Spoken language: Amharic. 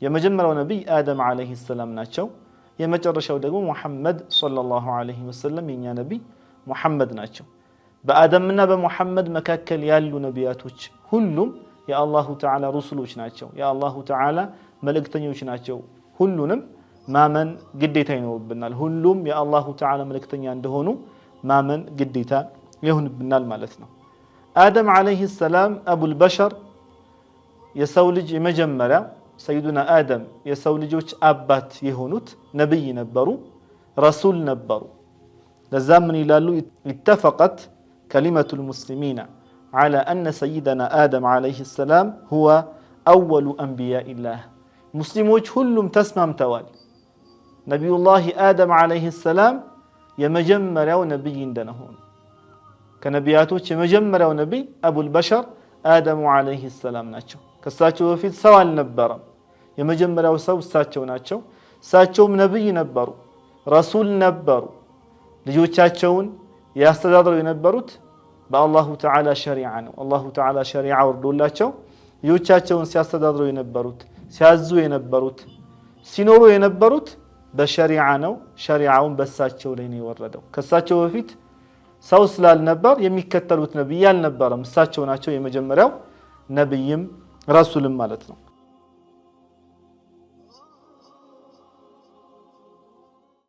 የመጀመሪያው ነብይ አደም አለይሂ ሰላም ናቸው የመጨረሻው ደግሞ ሙሐመድ ሰለላሁ ዐለይሂ ወሰለም የኛ ነብይ ሙሐመድ ናቸው በአደምና በሙሐመድ መካከል ያሉ ነቢያቶች ሁሉም የአላሁ ተዓላ ሩሱሎች ናቸው የአላሁ ተዓላ መልእክተኞች ናቸው ሁሉንም ማመን ግዴታ ይኖርብናል ሁሉም የአላሁ ተዓላ መልእክተኛ እንደሆኑ ማመን ግዴታ ይሆንብናል ማለት ነው አደም አለይሂ ሰላም አቡል በሸር የሰው ልጅ የመጀመሪያ ሰይዱና አደም የሰው ልጆች አባት የሆኑት ነብይ ነበሩ ረሱል ነበሩ ለዛም ምን ይላሉ اتفقت كلمة المسلمين على أن سيدنا آدم عليه السلام هو أول أنبياء الله مسلموች ሁሉም ተስማምተዋል نبي الله آدم عليه السلام የመጀመሪያው ነብይ እንደሆኑ ከነቢያቶች የመጀመሪያው ነብይ አቡል በሸር አደም عليه السلام ናቸው ከሳቸው በፊት ሰው አልነበረም የመጀመሪያው ሰው እሳቸው ናቸው እሳቸውም ነብይ ነበሩ ረሱል ነበሩ ልጆቻቸውን ያስተዳድሩ የነበሩት በአላሁ ተዓላ ሸሪዓ ነው አላሁ ተዓላ ሸሪዓ ወርዶላቸው ልጆቻቸውን ሲያስተዳድሩ የነበሩት ሲያዙ የነበሩት ሲኖሩ የነበሩት በሸሪዓ ነው ሸሪዓውን በሳቸው ላይ ነው የወረደው ከሳቸው በፊት ሰው ስላልነበር የሚከተሉት ነብይ አልነበረም እሳቸው ናቸው የመጀመሪያው ነብይም ረሱልም ማለት ነው